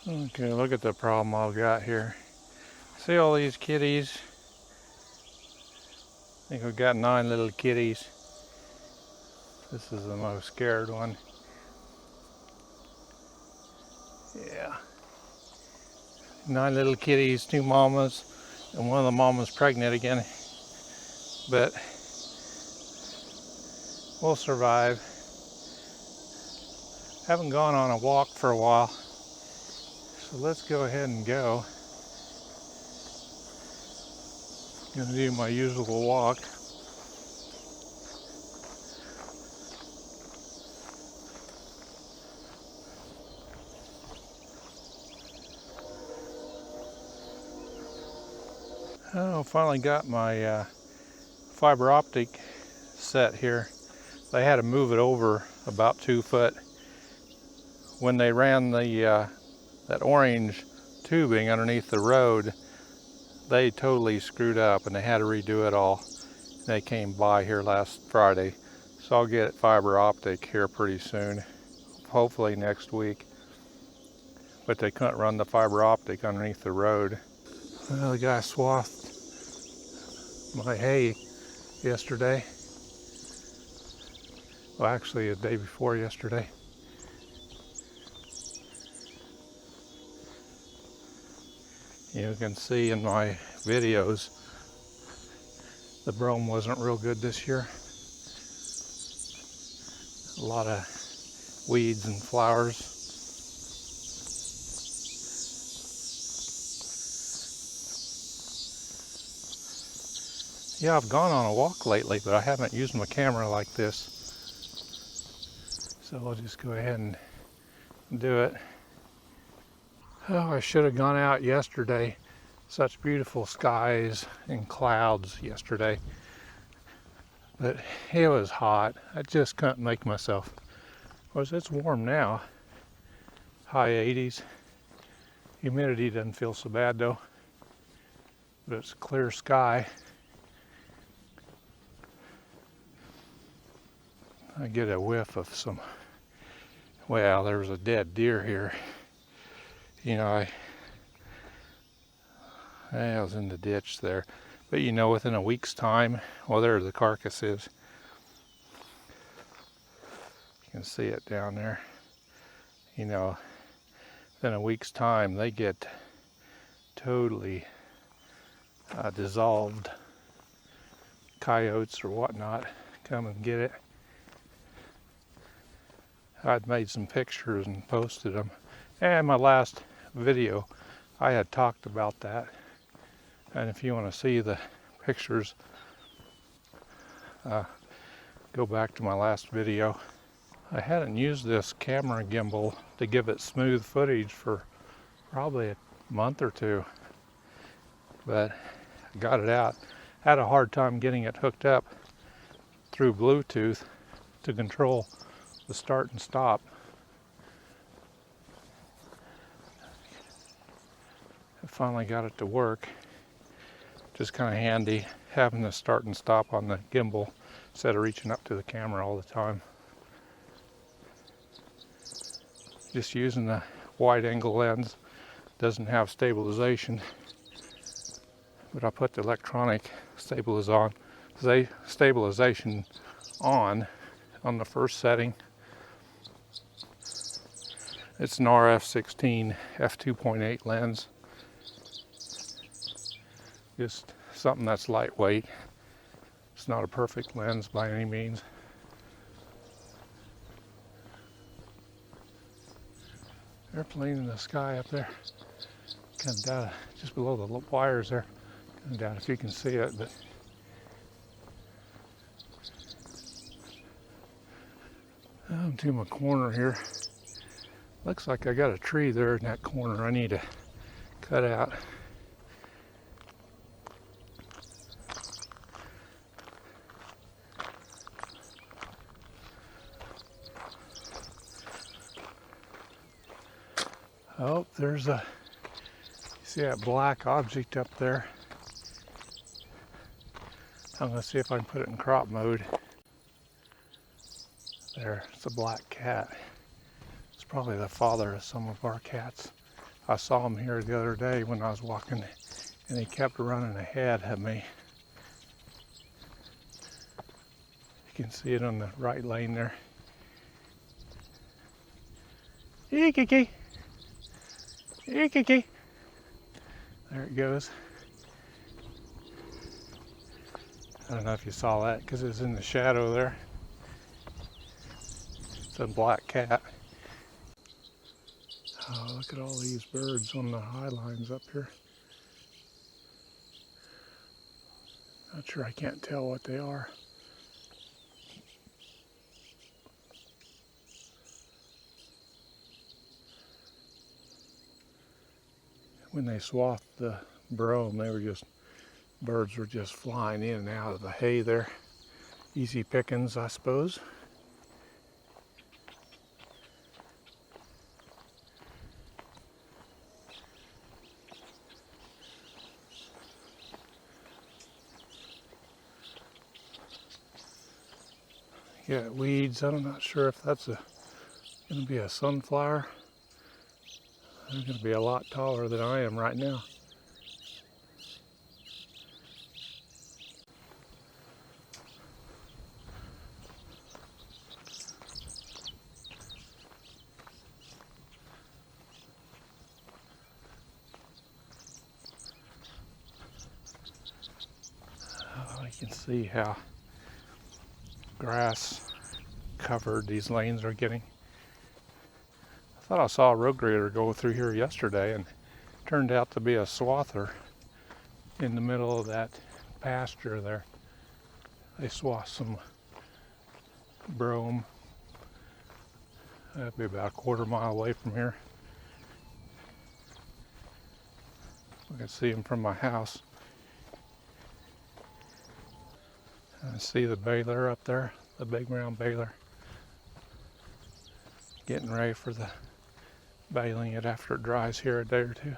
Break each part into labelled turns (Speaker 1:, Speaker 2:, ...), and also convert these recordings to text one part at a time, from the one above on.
Speaker 1: Okay, look at the problem I've got here. See all these kitties? I think we've got 9 little kitties. This is the most scared one. Yeah. 9 little kitties, 2 mamas, and one of the mamas pregnant again. But we'll survive. Haven't gone on a walk for a while. So let's go ahead and go. Gonna do my usual walk. Oh, finally got my fiber optic set here. They had to move it over about 2 foot. When they ran the that orange tubing underneath the road, they totally screwed up and they had to redo it all. They came by here last Friday, so I'll get fiber optic here pretty soon, hopefully next week. But they couldn't run the fiber optic underneath the road. Well, the guy swathed my hay yesterday. Well, actually the day before yesterday. You can see in my videos the brome wasn't real good this year. A lot of weeds and flowers. Yeah, I've gone on a walk lately, but I haven't used my camera like this. So I'll just go ahead and do it. Oh, I should have gone out yesterday. Such beautiful skies and clouds yesterday. But it was hot. I just couldn't make myself. Of course, it's warm now. High 80s. Humidity doesn't feel so bad though. But it's clear sky. I get a whiff of some, well, there was a dead deer here. You know, I was in the ditch there. But you know, within a week's time, well, there the carcass is. You can see it down there. You know, within a week's time, they get totally dissolved. Coyotes or whatnot come and get it. I'd made some pictures and posted them. And my last video, I had talked about that. And if you want to see the pictures, go back to my last video. I hadn't used this camera gimbal to give it smooth footage for probably a month or 2. But I got it out. Had a hard time getting it hooked up through Bluetooth to control the start and stop. I finally got it to work. Just kind of handy having the start and stop on the gimbal instead of reaching up to the camera all the time. Just using the wide angle lens. Doesn't have stabilization, but I put the electronic stabilization on the first setting. It's an RF16 f2.8 lens. Just something that's lightweight. It's not a perfect lens by any means. Airplane in the sky up there. Kind of doubt, just below the wires there. Kind of doubt if you can see it, but I'm to my corner here. Looks like I got a tree there in that corner I need to cut out. Oh, there's a, you see that black object up there? I'm gonna see if I can put it in crop mode. There, it's a black cat. It's probably the father of some of our cats. I saw him here the other day when I was walking, and he kept running ahead of me. You can see it on the right lane there. Ee-kiki! Ee-kiki! There it goes. I don't know if you saw that because it was in the shadow there. It's a black cat. Oh, look at all these birds on the high lines up here. Not sure, I can't tell what they are. When they swathed the brome, birds were just flying in and out of the hay there. Easy pickings, I suppose. Yeah, weeds. I'm not sure if that's going to be a sunflower. They're going to be a lot taller than I am right now. Oh, you can see how grass covered these lanes are getting. I thought I saw a road grader go through here yesterday, and it turned out to be a swather in the middle of that pasture there. They swathed some brome. That'd be about a quarter mile away from here. I can see them from my house. I see the baler up there, the big round baler. Getting ready for the baling it after it dries here a day or two.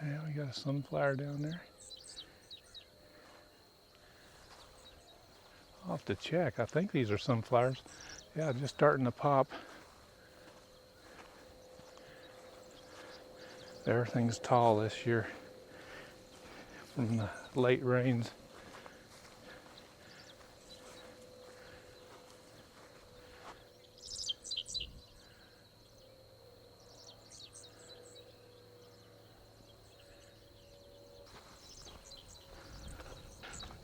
Speaker 1: Yeah, we got a sunflower down there. I'll have to check. I think these are sunflowers. Yeah, just starting to pop. Everything's tall this year from the late rains.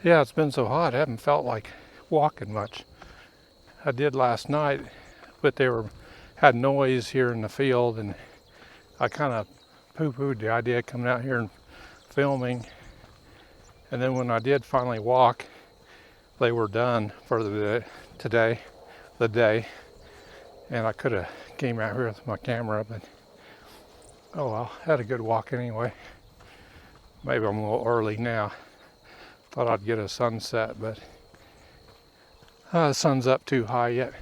Speaker 1: Yeah, it's been so hot, I haven't felt like walking much. I did last night, but had noise here in the field, and I kind of poo-pooed the idea of coming out here and filming. And then when I did finally walk, they were done for the day, and I could have came out here with my camera, but oh well, had a good walk anyway. Maybe I'm a little early now. Thought I'd get a sunset, but the sun's up too high yet.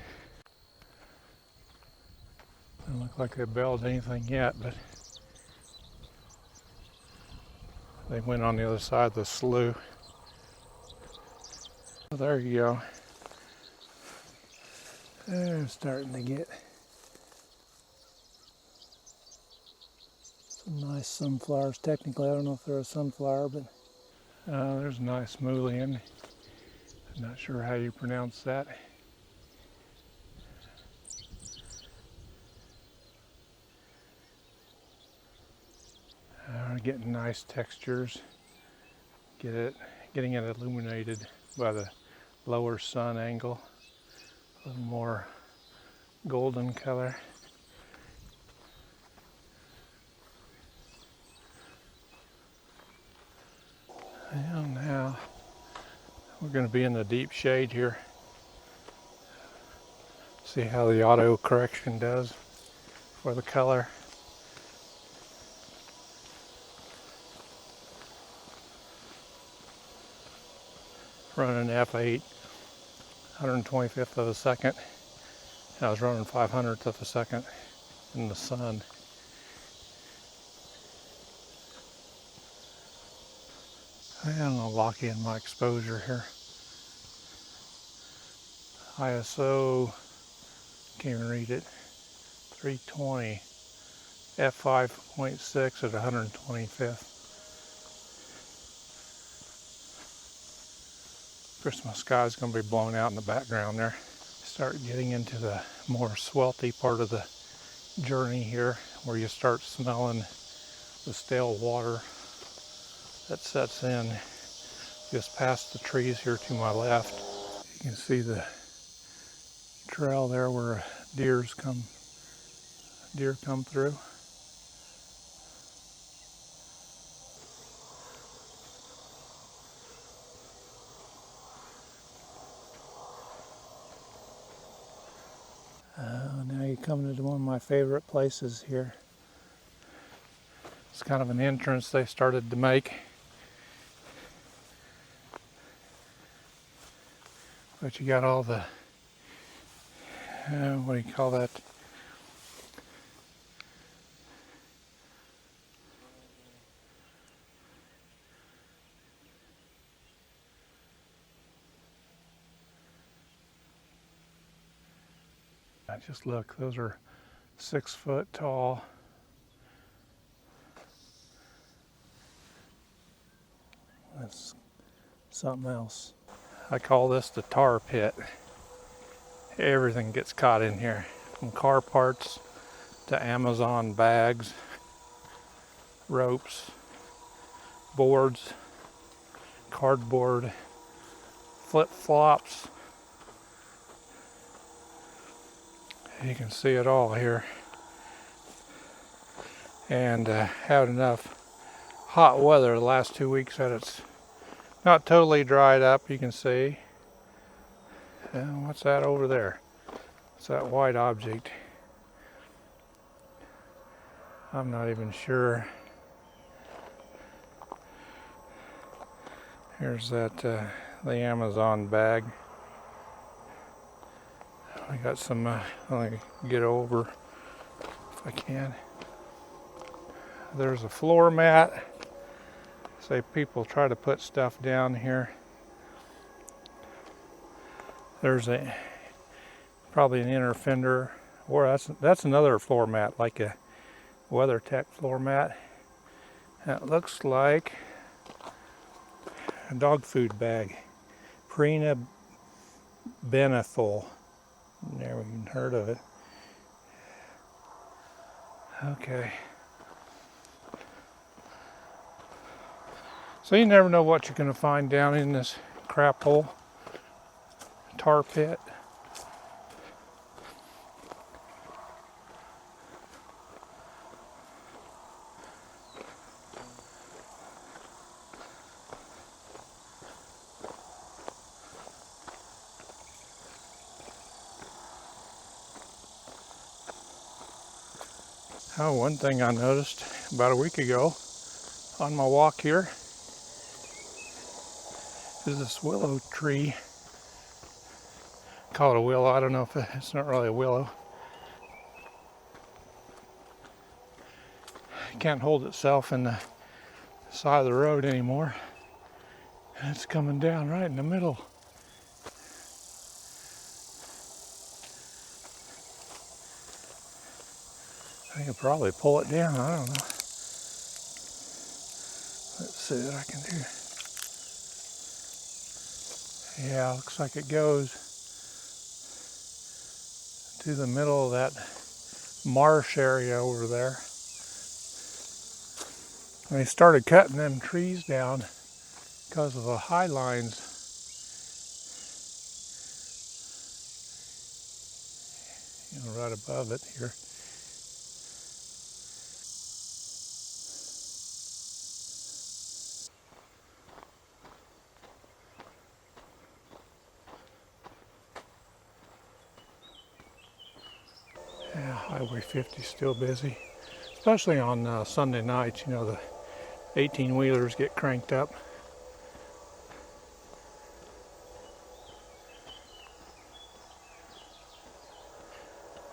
Speaker 1: Doesn't look like they bailed anything yet, but they went on the other side of the slough. Oh, there you go. They're starting to get some nice sunflowers. Technically, I don't know if they're a sunflower, but there's a nice mullein. I'm not sure how you pronounce that. We're getting nice textures. Getting it illuminated by the lower sun angle. A little more golden color. And now we're going to be in the deep shade here. See how the auto correction does for the color. Running f8, 125th of a second. And I was running 500th of a second in the sun. I'm gonna lock in my exposure here. ISO, can't even read it, 320, f5.6 at 125th. Of course, my sky's going to be blown out in the background there. Start getting into the more swelty part of the journey here, where you start smelling the stale water that sets in just past the trees here to my left. You can see the trail there where deer come through. Now you're coming into one of my favorite places here. It's kind of an entrance they started to make. But you got all the, what do you call that? Just look, those are 6 foot tall. That's something else. I call this the tar pit. Everything gets caught in here, from car parts to Amazon bags, ropes, boards, cardboard, flip-flops. You can see it all here. And had enough hot weather the last 2 weeks that it's not totally dried up, you can see. And what's that over there? It's that white object. I'm not even sure. Here's that, the Amazon bag. I got some, I'll get over if I can. There's a floor mat. Say people try to put stuff down here. There's probably an inner fender, or that's another floor mat, like a WeatherTech floor mat. That looks like a dog food bag. Prina Benethol. Never even heard of it. Okay. So you never know what you're going to find down in this crap hole, tar pit. Oh, one thing I noticed about a week ago on my walk here is this willow tree. Call it a willow. I don't know if it's not really a willow. It can't hold itself in the side of the road anymore. And it's coming down right in the middle. I could probably pull it down. I don't know. Let's see what I can do. Yeah, looks like it goes to the middle of that marsh area over there. And they started cutting them trees down because of the high lines. Right above it here. Yeah, Highway 50 is still busy, especially on Sunday nights. You know, the 18-wheelers get cranked up.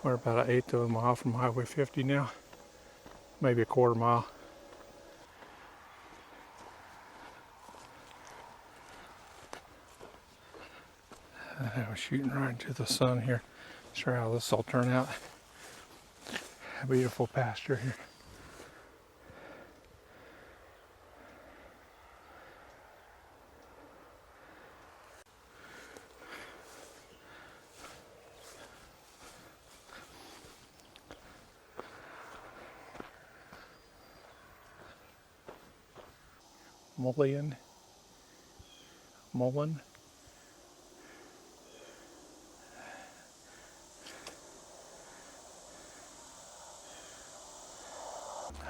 Speaker 1: We're about an eighth of a mile from Highway 50 now, maybe a quarter mile. There I'm shooting right into the sun here. Not sure how this will turn out. A beautiful pasture here. Mullen.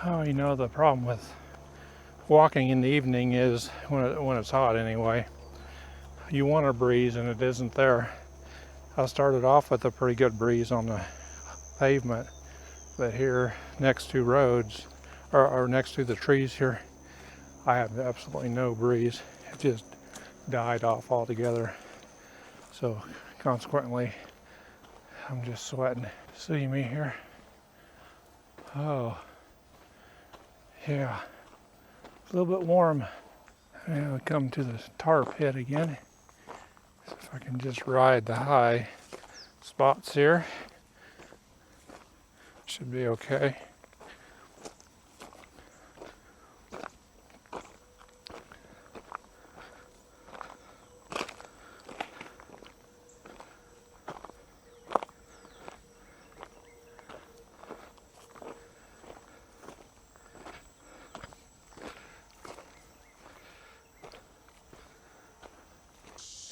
Speaker 1: Oh, you know, the problem with walking in the evening is when it's hot anyway. You want a breeze and it isn't there. I started off with a pretty good breeze on the pavement, but here next to roads, or next to the trees here, I have absolutely no breeze. It just died off altogether. So consequently, I'm just sweating. See me here? Oh, yeah, a little bit warm. And we come to the tar pit again. So if I can just ride the high spots here, should be okay.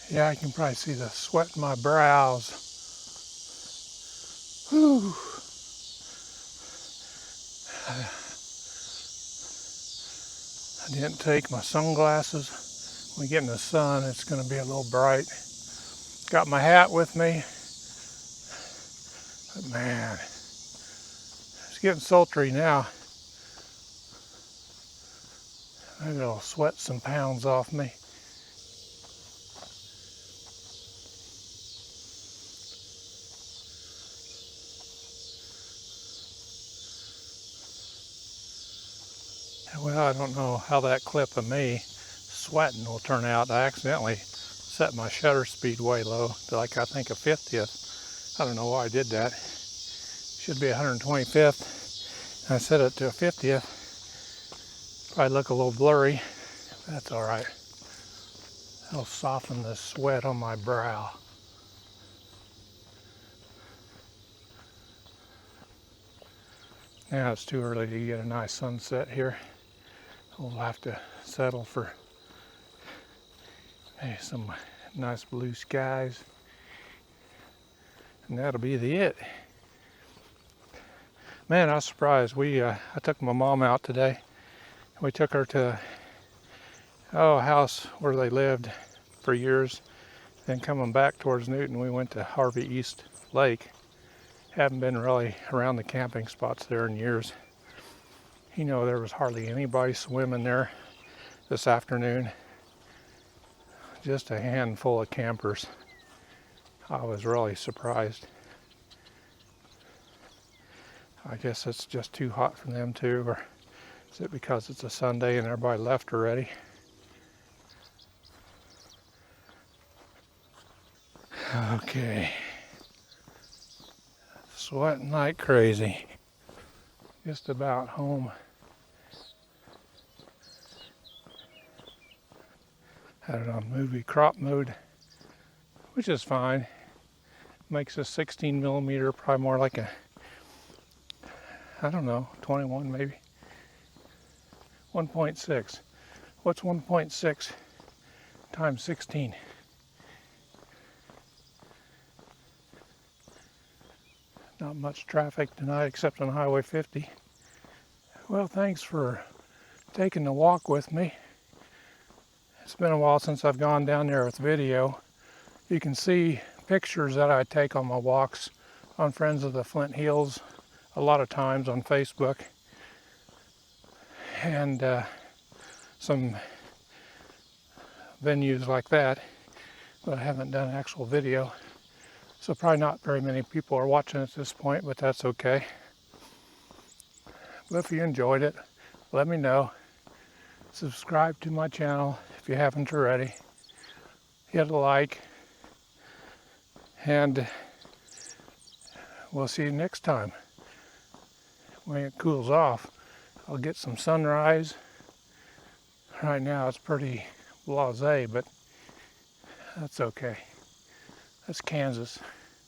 Speaker 1: Yeah, I can probably see the sweat in my brows. Whew. I didn't take my sunglasses. When we get in the sun, it's going to be a little bright. Got my hat with me. But man, it's getting sultry now. Maybe it'll sweat some pounds off me. Well, I don't know how that clip of me sweating will turn out. I accidentally set my shutter speed way low to like I think a 50th. I don't know why I did that. Should be 125th. I set it to a 50th. Probably look a little blurry. That's all right. That'll soften the sweat on my brow. Now it's too early to get a nice sunset here. We'll have to settle for some nice blue skies. And that'll be it. Man, I was surprised. I took my mom out today. We took her to a house where they lived for years. Then coming back towards Newton, we went to Harvey East Lake. Haven't been really around the camping spots there in years. You know, there was hardly anybody swimming there this afternoon. Just a handful of campers. I was really surprised. I guess it's just too hot for them too, or is it because it's a Sunday and everybody left already? Okay. Sweating like crazy. Just about home. Had it on movie crop mode, which is fine. Makes a 16 millimeter, probably more like a, I don't know, 21 maybe. 1.6. What's 1.6 times 16? Not much traffic tonight except on Highway 50. Well, thanks for taking the walk with me. It's been a while since I've gone down there with video. You can see pictures that I take on my walks on Friends of the Flint Hills, a lot of times on Facebook, and some venues like that, but I haven't done actual video. So probably not very many people are watching at this point, but that's okay. But if you enjoyed it, let me know. Subscribe to my channel if you haven't already. Hit a like. and we'll see you next time. When it cools off, I'll get some sunrise. Right now it's pretty blasé, but that's okay. That's Kansas.